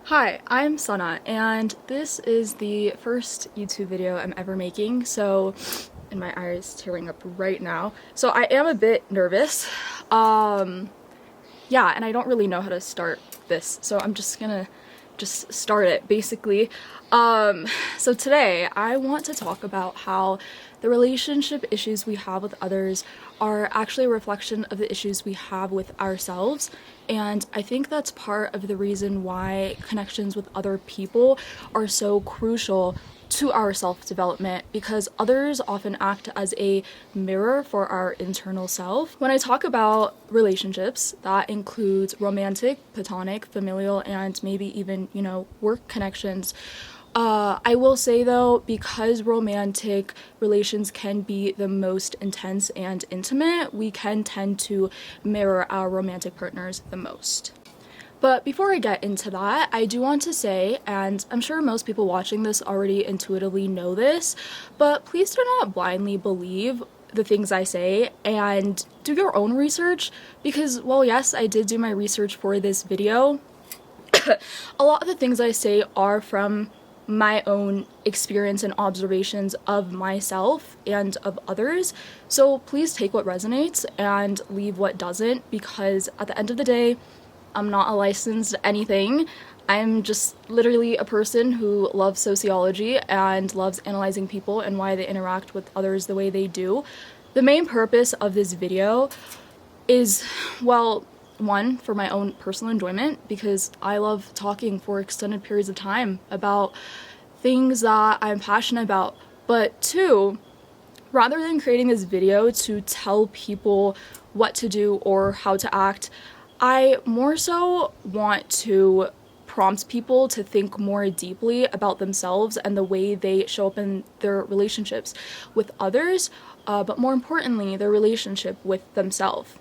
Hi, I'm Sana, and this is the first YouTube video I'm ever making, and my eye is tearing up right now. So I am a bit nervous. Yeah, and I don't really know how to start this, so I'm just gonna start it, basically. So today I want to talk about how the relationship issues we have with others are actually a reflection of the issues we have with ourselves. And I think that's part of the reason why connections with other people are so crucial to our self-development, because others often act as a mirror for our internal self. When I talk about relationships, that includes romantic, platonic, familial, and maybe even, work connections. I will say though, because romantic relations can be the most intense and intimate, we can tend to mirror our romantic partners the most. But before I get into that, I do want to say, and I'm sure most people watching this already intuitively know this, but please do not blindly believe the things I say and do your own research, because, well, yes, I did do my research for this video. A lot of the things I say are from my own experience and observations of myself and of others, so please take what resonates and leave what doesn't, because at the end of the day, I'm not a licensed anything. I'm just literally a person who loves sociology and loves analyzing people and why they interact with others the way they do. The main purpose of this video is, well, one, for my own personal enjoyment, because I love talking for extended periods of time about things that I'm passionate about. But two, rather than creating this video to tell people what to do or how to act, I more so want to prompt people to think more deeply about themselves and the way they show up in their relationships with others, but more importantly, their relationship with themselves.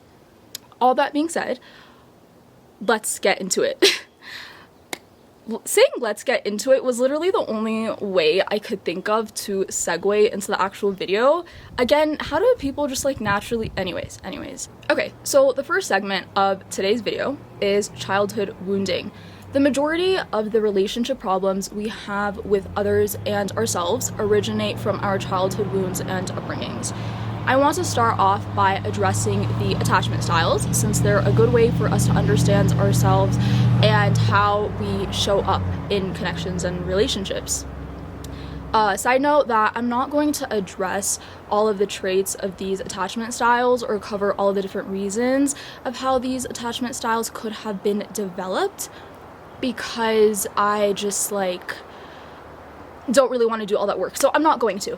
All that being said, let's get into it. Saying let's get into it was literally the only way I could think of to segue into the actual video. Again, how do people just naturally... Anyways. Okay, so the first segment of today's video is childhood wounding. The majority of the relationship problems we have with others and ourselves originate from our childhood wounds and upbringings. I want to start off by addressing the attachment styles, since they're a good way for us to understand ourselves and how we show up in connections and relationships. Side note that I'm not going to address all of the traits of these attachment styles or cover all of the different reasons of how these attachment styles could have been developed, because I just don't really want to do all that work, so I'm not going to.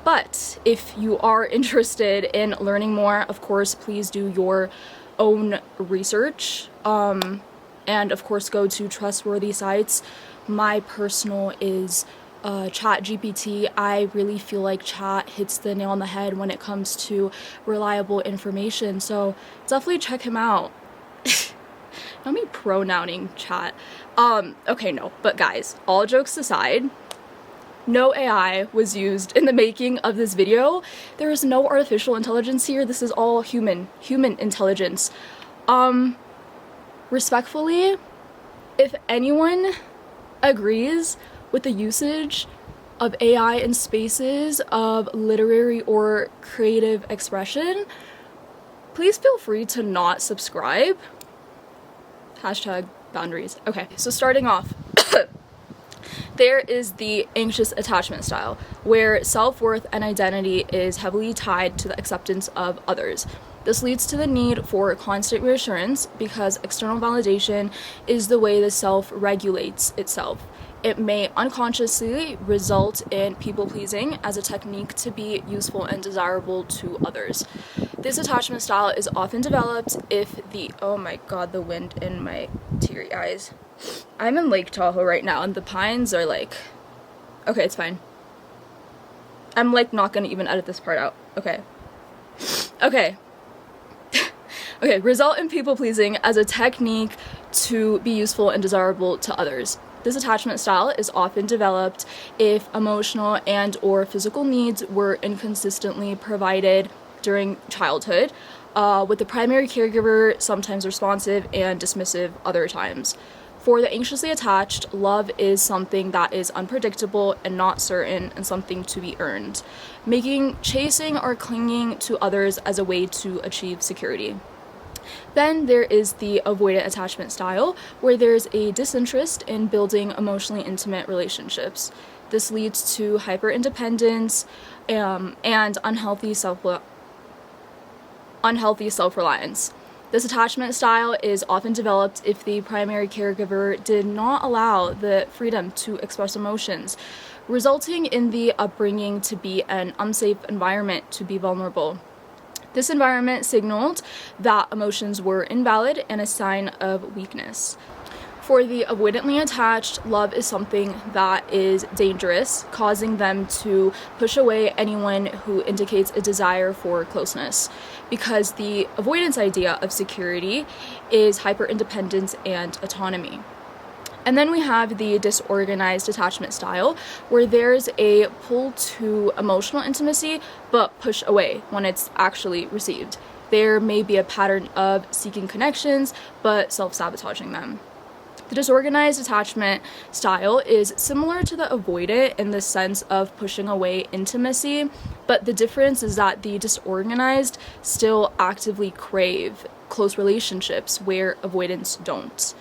But if you are interested in learning more, of course, please do your own research, and of course go to trustworthy sites. My personal is ChatGPT. I really feel like Chat hits the nail on the head when it comes to reliable information, so definitely check him out. Not me pronouncing Chat. Okay, no, but guys, all jokes aside, no AI was used in the making of this video. There is no artificial intelligence here. This is all human intelligence. Respectfully, if anyone agrees with the usage of AI in spaces of literary or creative expression, please feel free to not subscribe. Hashtag boundaries. Okay, so starting off, there is the anxious attachment style, where self-worth and identity is heavily tied to the acceptance of others. This leads to the need for constant reassurance, because external validation is the way the self regulates itself. It may unconsciously result in people-pleasing as a technique to be useful and desirable to others. This attachment style is often developed if the... Oh my god, the wind in my teary eyes. I'm in Lake Tahoe right now, and the pines are okay, it's fine. I'm not gonna even edit this part out. Okay. Okay, result in people-pleasing as a technique to be useful and desirable to others. This attachment style is often developed if emotional and or physical needs were inconsistently provided during childhood, with the primary caregiver sometimes responsive and dismissive other times. For the anxiously attached, love is something that is unpredictable and not certain and something to be earned, making chasing or clinging to others as a way to achieve security. Then there is the avoidant attachment style, where there's a disinterest in building emotionally intimate relationships. This leads to hyper-independence and unhealthy self-reliance. This attachment style is often developed if the primary caregiver did not allow the freedom to express emotions, resulting in the upbringing to be an unsafe environment to be vulnerable. This environment signaled that emotions were invalid and a sign of weakness. For the avoidantly attached, love is something that is dangerous, causing them to push away anyone who indicates a desire for closeness, because the avoidance idea of security is hyper-independence and autonomy. And then we have the disorganized attachment style, where there's a pull to emotional intimacy, but push away when it's actually received. There may be a pattern of seeking connections, but self-sabotaging them. The disorganized attachment style is similar to the avoidant in the sense of pushing away intimacy, but the difference is that the disorganized still actively crave close relationships where avoidants don't.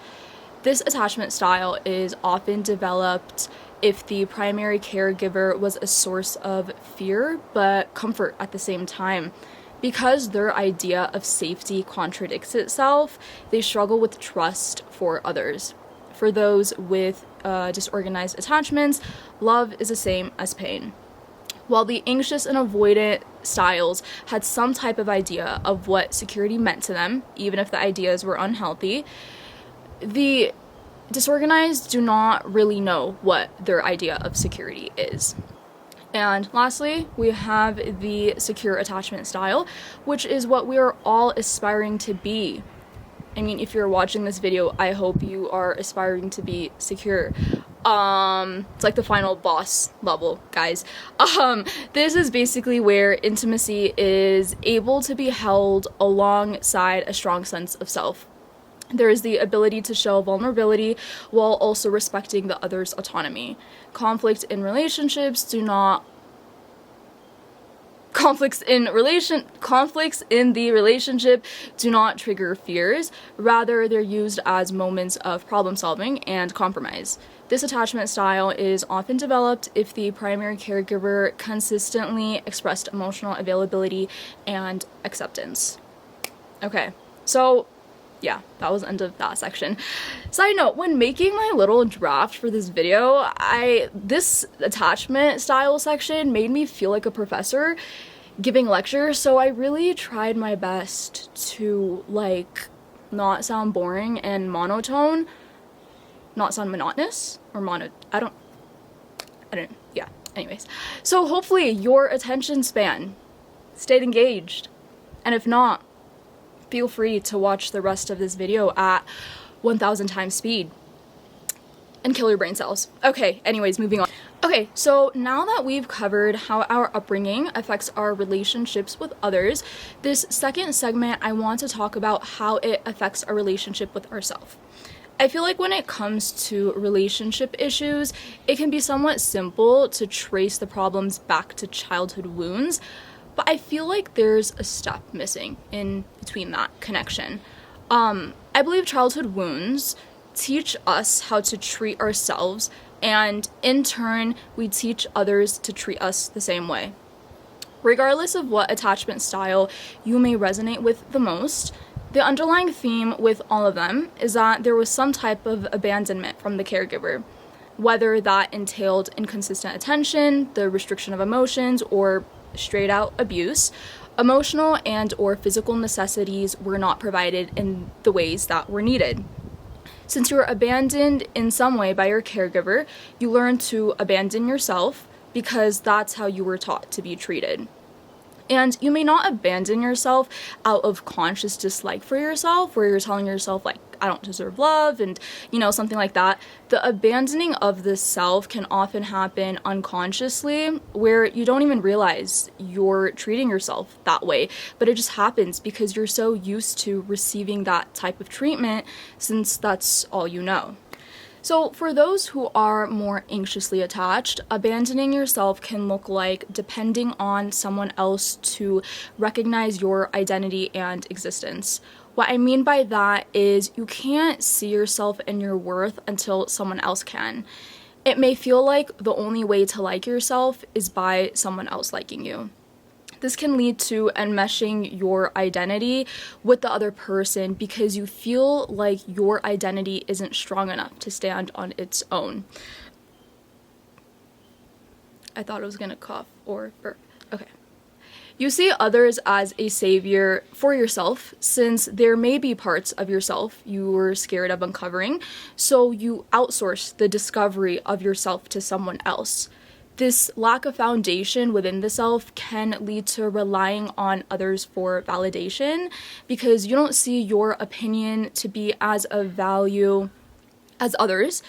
This attachment style is often developed if the primary caregiver was a source of fear but comfort at the same time. Because their idea of safety contradicts itself, they struggle with trust for others. For those with disorganized attachments, love is the same as pain. While the anxious and avoidant styles had some type of idea of what security meant to them, even if the ideas were unhealthy, the disorganized do not really know what their idea of security is. And lastly, we have the secure attachment style, which is what we are all aspiring to be. I mean, if you're watching this video, I hope you are aspiring to be secure. It's like the final boss level, guys. This is basically where intimacy is able to be held alongside a strong sense of self. There is the ability to show vulnerability while also respecting the other's autonomy. Conflicts in the relationship do not trigger fears. Rather, they're used as moments of problem solving and compromise. This attachment style is often developed if the primary caregiver consistently expressed emotional availability and acceptance. Okay, so yeah, that was the end of that section. Side note, when making my little draft for this video, this attachment style section made me feel like a professor giving lectures, so I really tried my best to not sound boring and monotone, not sound monotonous or yeah, anyways. So hopefully your attention span stayed engaged, and if not, feel free to watch the rest of this video at 1,000 times speed and kill your brain cells. Okay, anyways, moving on. Okay, so now that we've covered how our upbringing affects our relationships with others, this second segment I want to talk about how it affects our relationship with ourselves. I feel like when it comes to relationship issues, it can be somewhat simple to trace the problems back to childhood wounds, but I feel like there's a step missing in between that connection. I believe childhood wounds teach us how to treat ourselves, and in turn, we teach others to treat us the same way. Regardless of what attachment style you may resonate with the most, the underlying theme with all of them is that there was some type of abandonment from the caregiver, whether that entailed inconsistent attention, the restriction of emotions, or straight out abuse. Emotional and or physical necessities were not provided in the ways that were needed. Since you were abandoned in some way by your caregiver, you learn to abandon yourself because that's how you were taught to be treated. And you may not abandon yourself out of conscious dislike for yourself, where you're telling yourself, I don't deserve love, and, something like that. The abandoning of the self can often happen unconsciously, where you don't even realize you're treating yourself that way, but it just happens because you're so used to receiving that type of treatment since that's all you know. So for those who are more anxiously attached, abandoning yourself can look like depending on someone else to recognize your identity and existence. What I mean by that is you can't see yourself and your worth until someone else can. It may feel like the only way to like yourself is by someone else liking you. This can lead to enmeshing your identity with the other person because you feel like your identity isn't strong enough to stand on its own. I thought I was gonna cough or burp. Okay. You see others as a savior for yourself, since there may be parts of yourself you were scared of uncovering, so you outsource the discovery of yourself to someone else. This lack of foundation within the self can lead to relying on others for validation because you don't see your opinion to be as of value as others,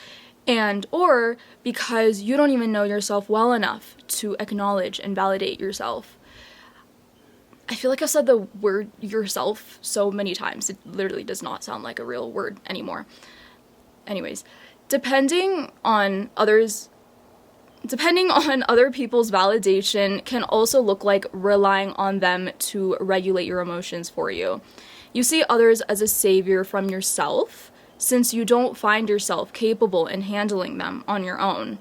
and or because you don't even know yourself well enough to acknowledge and validate yourself. I feel like I've said the word yourself so many times, it literally does not sound like a real word anymore. Anyways, depending on other people's validation can also look like relying on them to regulate your emotions for you. You see others as a savior from yourself, since you don't find yourself capable in handling them on your own.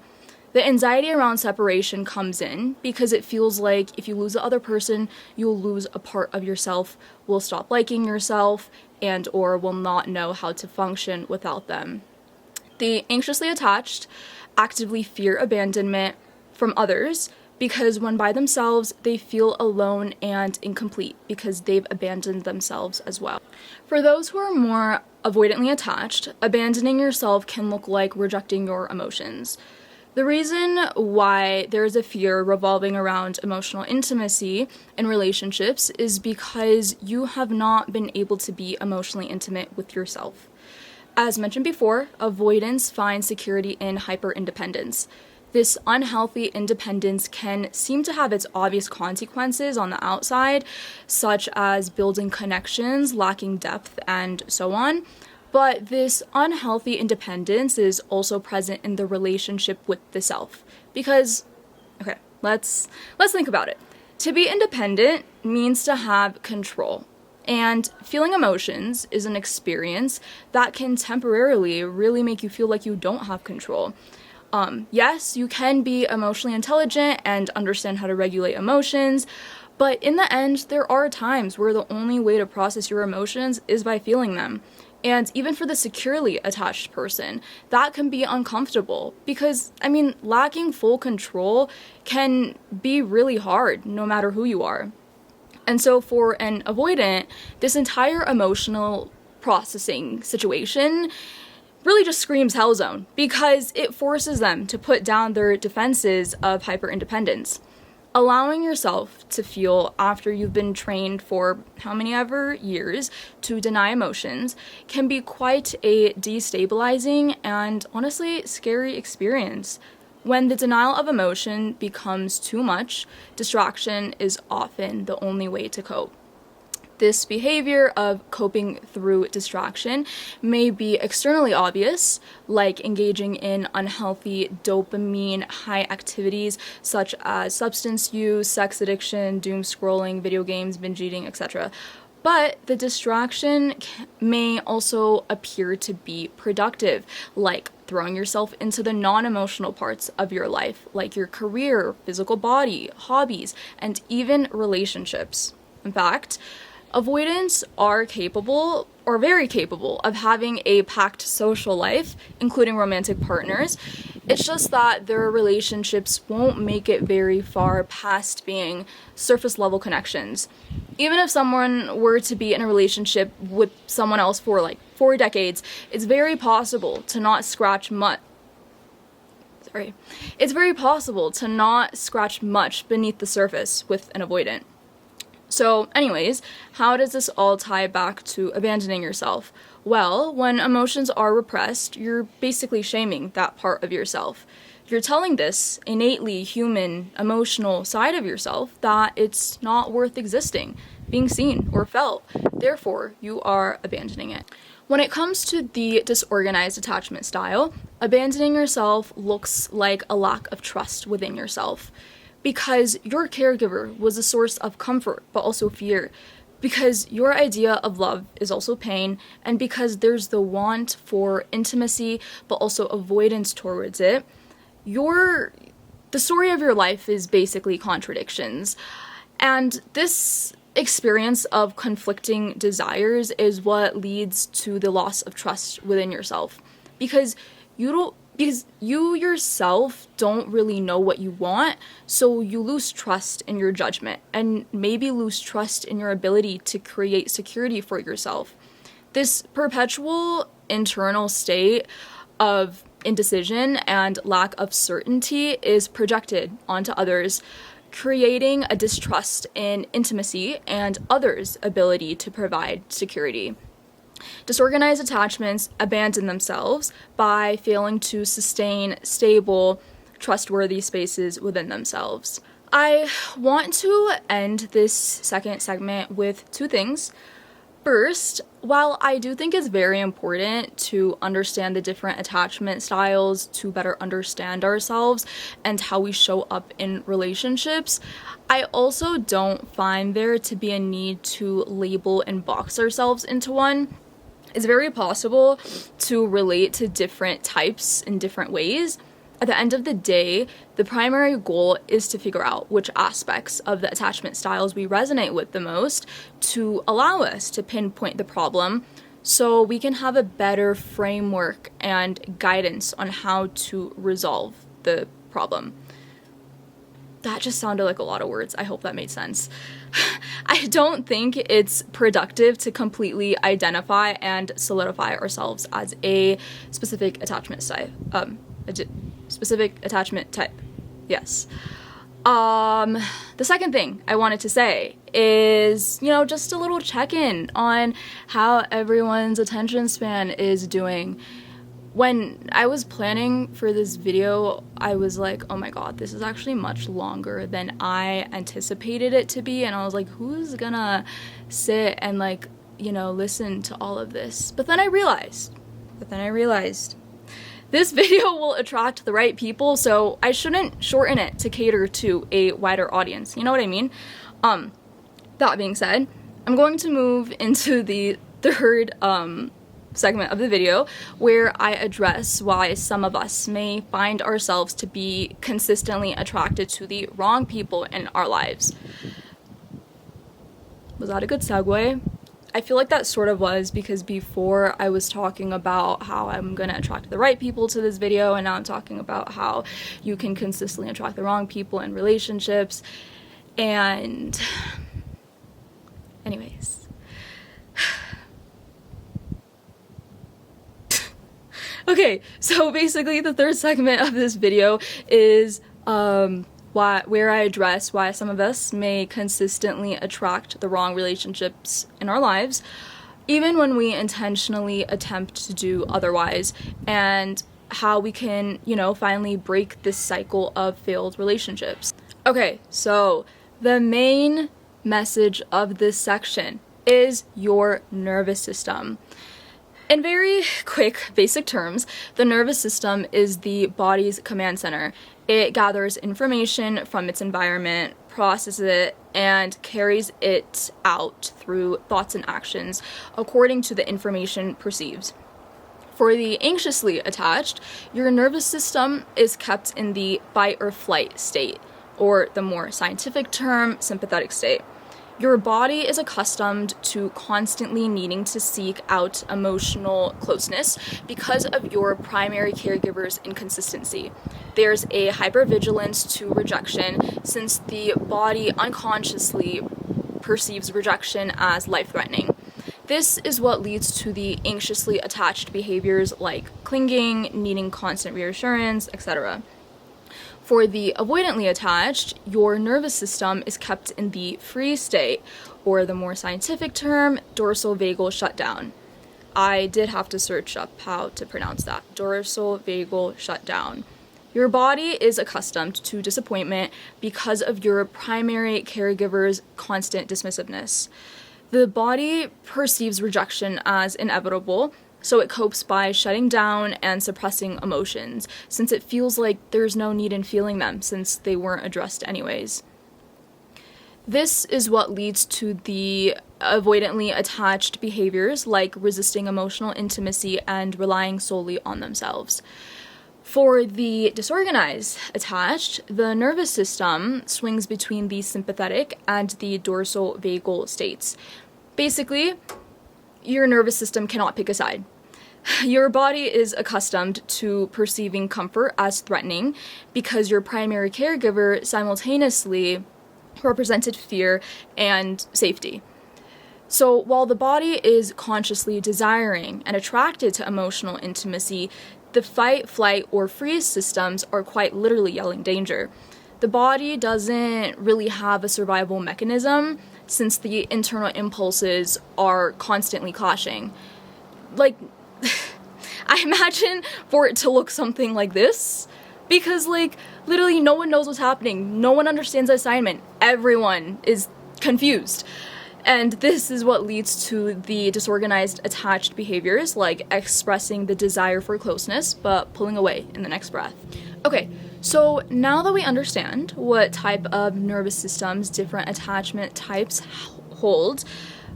The anxiety around separation comes in because it feels like if you lose the other person, you'll lose a part of yourself, will stop liking yourself, and or will not know how to function without them. The anxiously attached actively fear abandonment from others because when by themselves, they feel alone and incomplete because they've abandoned themselves as well. For those who are more avoidantly attached, abandoning yourself can look like rejecting your emotions. The reason why there is a fear revolving around emotional intimacy in relationships is because you have not been able to be emotionally intimate with yourself. As mentioned before, avoidance finds security in hyper-independence. This unhealthy independence can seem to have its obvious consequences on the outside, such as building connections, lacking depth, and so on. But this unhealthy independence is also present in the relationship with the self. Because, okay, let's think about it. To be independent means to have control. And feeling emotions is an experience that can temporarily really make you feel like you don't have control. Yes, you can be emotionally intelligent and understand how to regulate emotions, but in the end, there are times where the only way to process your emotions is by feeling them. And even for the securely attached person, that can be uncomfortable because, lacking full control can be really hard no matter who you are. And so for an avoidant, this entire emotional processing situation really just screams hell zone because it forces them to put down their defenses of hyper-independence. Allowing yourself to feel after you've been trained for how many ever years to deny emotions can be quite a destabilizing and honestly scary experience. When the denial of emotion becomes too much, distraction is often the only way to cope. This behavior of coping through distraction may be externally obvious, like engaging in unhealthy dopamine high activities such as substance use, sex addiction, doom scrolling, video games, binge eating, etc. But the distraction may also appear to be productive, like throwing yourself into the non-emotional parts of your life, like your career, physical body, hobbies, and even relationships. In fact, avoidants are capable, or very capable, of having a packed social life, including romantic partners. It's just that their relationships won't make it very far past being surface level connections. Even if someone were to be in a relationship with someone else for like 4 decades, it's very possible to not scratch much beneath the surface with an avoidant. So anyways, how does this all tie back to abandoning yourself? Well, when emotions are repressed, you're basically shaming that part of yourself. You're telling this innately human, emotional side of yourself that it's not worth existing, being seen, or felt. Therefore, you are abandoning it. When it comes to the disorganized attachment style, abandoning yourself looks like a lack of trust within yourself because your caregiver was a source of comfort but also fear, because your idea of love is also pain, and because there's the want for intimacy but also avoidance towards it. The story of your life is basically contradictions. And this experience of conflicting desires is what leads to the loss of trust within yourself, because you yourself don't really know what you want, so you lose trust in your judgment and maybe lose trust in your ability to create security for yourself. This perpetual internal state of indecision and lack of certainty is projected onto others, creating a distrust in intimacy and others' ability to provide security. Disorganized attachments abandon themselves by failing to sustain stable, trustworthy spaces within themselves. I want to end this second segment with two things. First, while I do think it's very important to understand the different attachment styles to better understand ourselves and how we show up in relationships, I also don't find there to be a need to label and box ourselves into one. It's very possible to relate to different types in different ways. At the end of the day, the primary goal is to figure out which aspects of the attachment styles we resonate with the most to allow us to pinpoint the problem so we can have a better framework and guidance on how to resolve the problem. That just sounded like a lot of words. I hope that made sense. I don't think it's productive to completely identify and solidify ourselves as a specific attachment style. Specific attachment type. Yes. The second thing I wanted to say is, just a little check-in on how everyone's attention span is doing. When I was planning for this video, I was like, oh my god, this is actually much longer than I anticipated it to be, and I was like, who's gonna sit and listen to all of this? But then I realized this video will attract the right people, so I shouldn't shorten it to cater to a wider audience. You know what I mean? That being said, I'm going to move into the third segment of the video where I address why some of us may find ourselves to be consistently attracted to the wrong people in our lives. Was that a good segue? I feel like that sort of was, because before I was talking about how I'm gonna attract the right people to this video, and now I'm talking about how you can consistently attract the wrong people in relationships. And anyways, okay, so basically the third segment of this video is where I address why some of us may consistently attract the wrong relationships in our lives, even when we intentionally attempt to do otherwise, and how we can, finally break this cycle of failed relationships. Okay, so the main message of this section is your nervous system. In very quick, basic terms, the nervous system is the body's command center. It gathers information from its environment, processes it, and carries it out through thoughts and actions according to the information perceived. For the anxiously attached, your nervous system is kept in the fight or flight state, or the more scientific term, sympathetic state. Your body is accustomed to constantly needing to seek out emotional closeness because of your primary caregiver's inconsistency. There's a hypervigilance to rejection, since the body unconsciously perceives rejection as life-threatening. This is what leads to the anxiously attached behaviors like clinging, needing constant reassurance, etc. For the avoidantly attached, your nervous system is kept in the freeze state, or the more scientific term, dorsal vagal shutdown. I did have to search up how to pronounce that. Dorsal vagal shutdown. Your body is accustomed to disappointment because of your primary caregiver's constant dismissiveness. The body perceives rejection as inevitable, so it copes by shutting down and suppressing emotions, since it feels like there's no need in feeling them, since they weren't addressed anyways. This is what leads to the avoidantly attached behaviors like resisting emotional intimacy and relying solely on themselves. For the disorganized attached, the nervous system swings between the sympathetic and the dorsal vagal states. Basically, your nervous system cannot pick a side. Your body is accustomed to perceiving comfort as threatening because your primary caregiver simultaneously represented fear and safety. So while the body is consciously desiring and attracted to emotional intimacy, the fight, flight, or freeze systems are quite literally yelling danger. The body doesn't really have a survival mechanism since the internal impulses are constantly clashing. Like, I imagine for it to look something like this, because, like, literally no one knows what's happening. No one understands the assignment. Everyone is confused. And this is what leads to the disorganized attached behaviors, like expressing the desire for closeness, but pulling away in the next breath. Okay, so now that we understand what type of nervous systems different attachment types hold,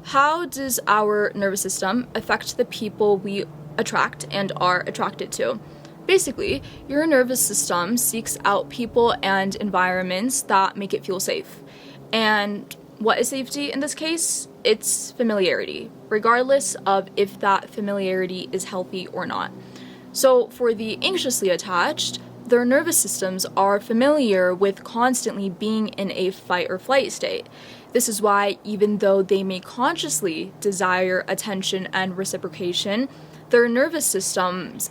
how does our nervous system affect the people we attract and are attracted to? Basically, your nervous system seeks out people and environments that make it feel safe. And what is safety in this case? It's familiarity, regardless of if that familiarity is healthy or not. So for the anxiously attached, their nervous systems are familiar with constantly being in a fight or flight state. This is why even though they may consciously desire attention and reciprocation, their nervous systems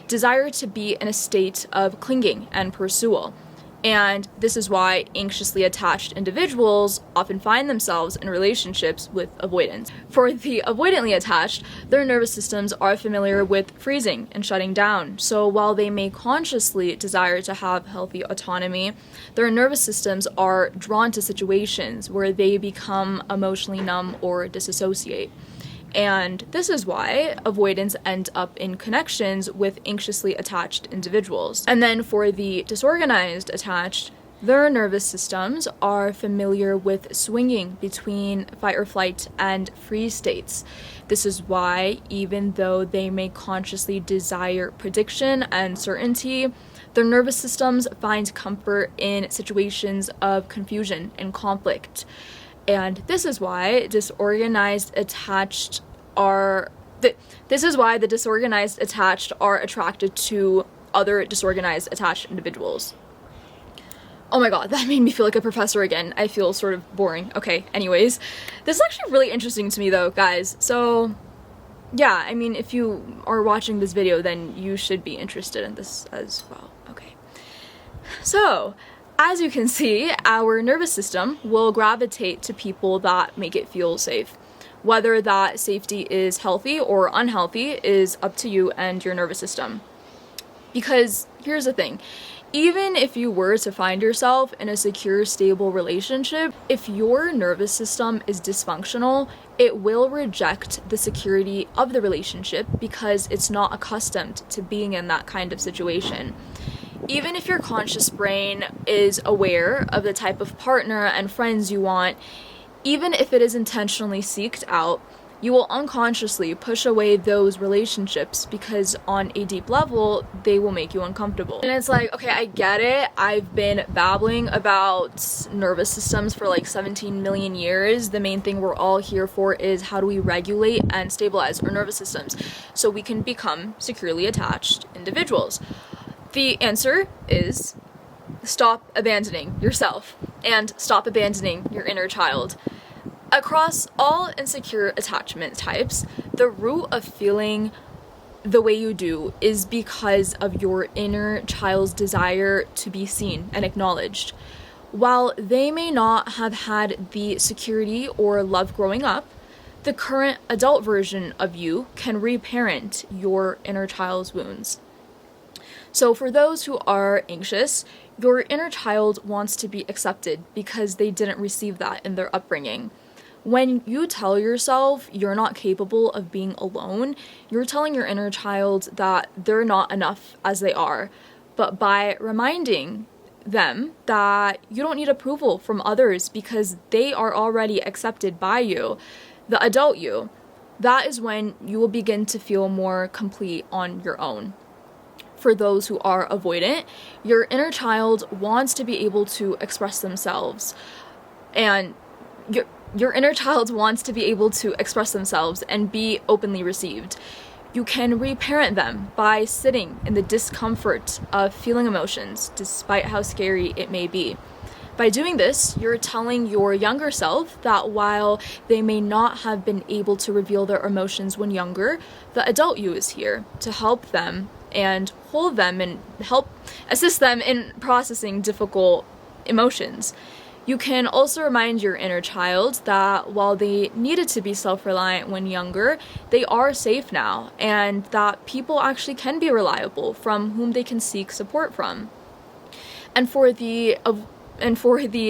desire to be in a state of clinging and pursual. And this is why anxiously attached individuals often find themselves in relationships with avoidance. For the avoidantly attached, their nervous systems are familiar with freezing and shutting down. So while they may consciously desire to have healthy autonomy, their nervous systems are drawn to situations where they become emotionally numb or disassociate. And this is why avoidants end up in connections with anxiously attached individuals. And then for the disorganized attached, their nervous systems are familiar with swinging between fight or flight and freeze states. This is why, even though they may consciously desire prediction and certainty, their nervous systems find comfort in situations of confusion and conflict. And this is why the disorganized attached are attracted to other disorganized attached individuals. Oh my god, that made me feel like a professor again. I feel sort of boring. Okay, anyways. This is actually really interesting to me though, guys. So, yeah, I mean, if you are watching this video, then you should be interested in this as well. Okay. So, as you can see, our nervous system will gravitate to people that make it feel safe. Whether that safety is healthy or unhealthy is up to you and your nervous system. Because here's the thing, even if you were to find yourself in a secure, stable relationship, if your nervous system is dysfunctional, it will reject the security of the relationship because it's not accustomed to being in that kind of situation. Even if your conscious brain is aware of the type of partner and friends you want, even if it is intentionally seeked out, you will unconsciously push away those relationships because on a deep level, they will make you uncomfortable. And it's like, okay, I get it. I've been babbling about nervous systems for like 17 million years. The main thing we're all here for is how do we regulate and stabilize our nervous systems so we can become securely attached individuals. The answer is stop abandoning yourself and stop abandoning your inner child. Across all insecure attachment types, the root of feeling the way you do is because of your inner child's desire to be seen and acknowledged. While they may not have had the security or love growing up, the current adult version of you can reparent your inner child's wounds. So for those who are anxious, your inner child wants to be accepted because they didn't receive that in their upbringing. When you tell yourself you're not capable of being alone, you're telling your inner child that they're not enough as they are. But by reminding them that you don't need approval from others because they are already accepted by you, the adult you, that is when you will begin to feel more complete on your own. For those who are avoidant, your inner child wants to be able to express themselves, and your inner child wants to be able to express themselves and be openly received. You can reparent them by sitting in the discomfort of feeling emotions, despite how scary it may be. By doing this, you're telling your younger self that while they may not have been able to reveal their emotions when younger, the adult you is here to help them and hold them and help assist them in processing difficult emotions. You can also remind your inner child that while they needed to be self-reliant when younger, they are safe now, and that people actually can be reliable from whom they can seek support from. And for the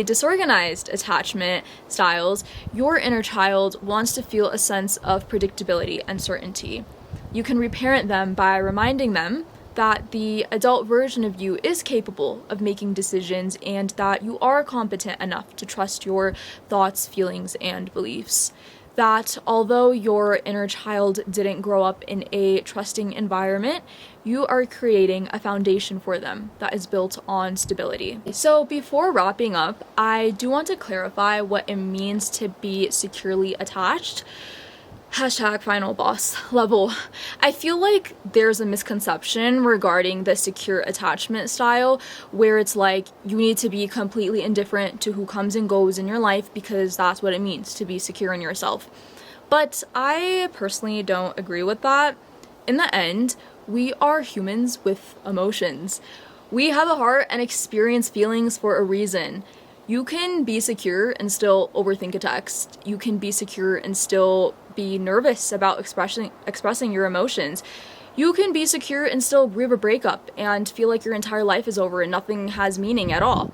disorganized attachment styles, your inner child wants to feel a sense of predictability and certainty. You can reparent them by reminding them that the adult version of you is capable of making decisions and that you are competent enough to trust your thoughts, feelings, and beliefs. That although your inner child didn't grow up in a trusting environment, you are creating a foundation for them that is built on stability. So before wrapping up, I do want to clarify what it means to be securely attached. #final boss level. I feel like there's a misconception regarding the secure attachment style where it's like you need to be completely indifferent to who comes and goes in your life because that's what it means to be secure in yourself. But I personally don't agree with that. In the end, we are humans with emotions. We have a heart and experience feelings for a reason. You can be secure and still overthink a text. You can be secure and still be nervous about expressing your emotions. You can be secure and still grieve a breakup and feel like your entire life is over and nothing has meaning at all.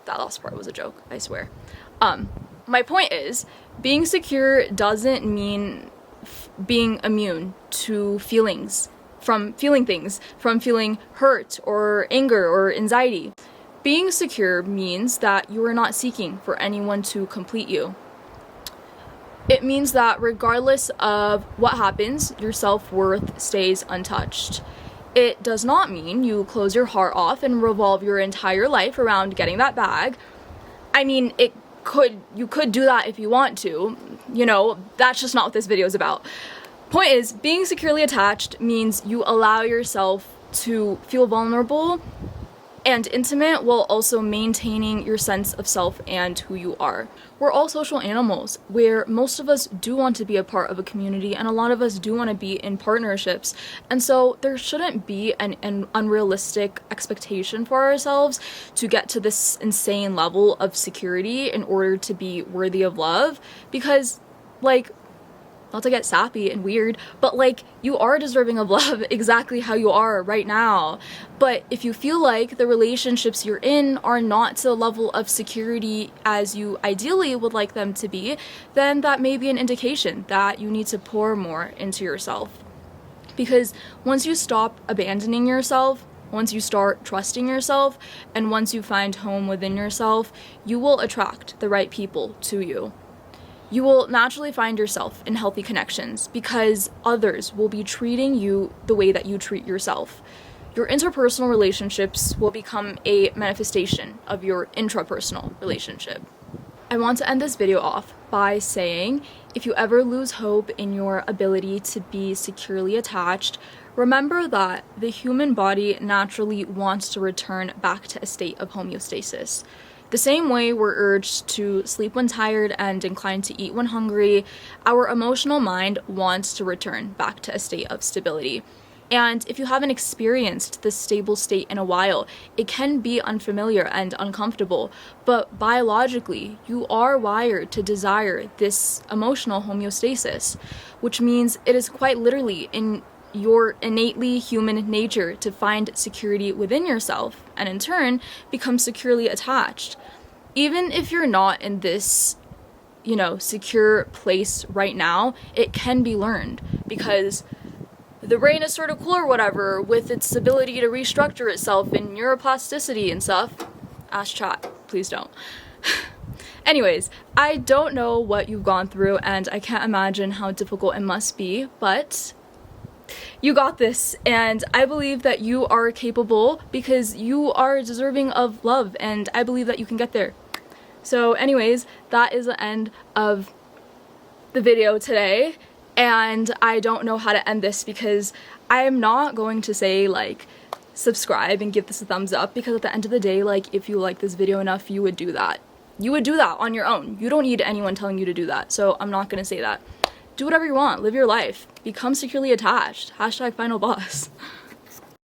That last part was a joke, I swear. My point is, being secure doesn't mean being immune to feelings, from feeling hurt or anger or anxiety. Being secure means that you are not seeking for anyone to complete you. It means that regardless of what happens, your self-worth stays untouched. It does not mean you close your heart off and revolve your entire life around getting that bag. I mean, you could do that if you want to. That's just not what this video is about. Point is, being securely attached means you allow yourself to feel vulnerable and intimate while also maintaining your sense of self and who you are. We're all social animals where most of us do want to be a part of a community and a lot of us do want to be in partnerships. And so there shouldn't be an unrealistic expectation for ourselves to get to this insane level of security in order to be worthy of love because, not to get sappy and weird, but you are deserving of love exactly how you are right now. But if you feel like the relationships you're in are not to the level of security as you ideally would like them to be, then that may be an indication that you need to pour more into yourself. Because once you stop abandoning yourself, once you start trusting yourself, and once you find home within yourself, you will attract the right people to you. You will naturally find yourself in healthy connections because others will be treating you the way that you treat yourself. Your interpersonal relationships will become a manifestation of your intrapersonal relationship. I want to end this video off by saying, if you ever lose hope in your ability to be securely attached, remember that the human body naturally wants to return back to a state of homeostasis. The same way we're urged to sleep when tired and inclined to eat when hungry, our emotional mind wants to return back to a state of stability. And if you haven't experienced this stable state in a while, it can be unfamiliar and uncomfortable, but biologically, you are wired to desire this emotional homeostasis, which means it is quite literally in your innately human nature to find security within yourself and in turn become securely attached. Even if you're not in this you know, secure place right now, it can be learned, because the brain is sort of cool or whatever with its ability to restructure itself and neuroplasticity and stuff. Ask chat, please don't. Anyways, I don't know what you've gone through, and I can't imagine how difficult it must be, but you got this, and I believe that you are capable because you are deserving of love, and I believe that you can get there. So anyways, that is the end of the video today, and I don't know how to end this because I am not going to say like subscribe and give this a thumbs up, because at the end of the day, like, if you like this video enough, you would do that. You would do that on your own. You don't need anyone telling you to do that, so I'm not gonna say that. Do whatever you want, live your life, become securely attached, #final boss.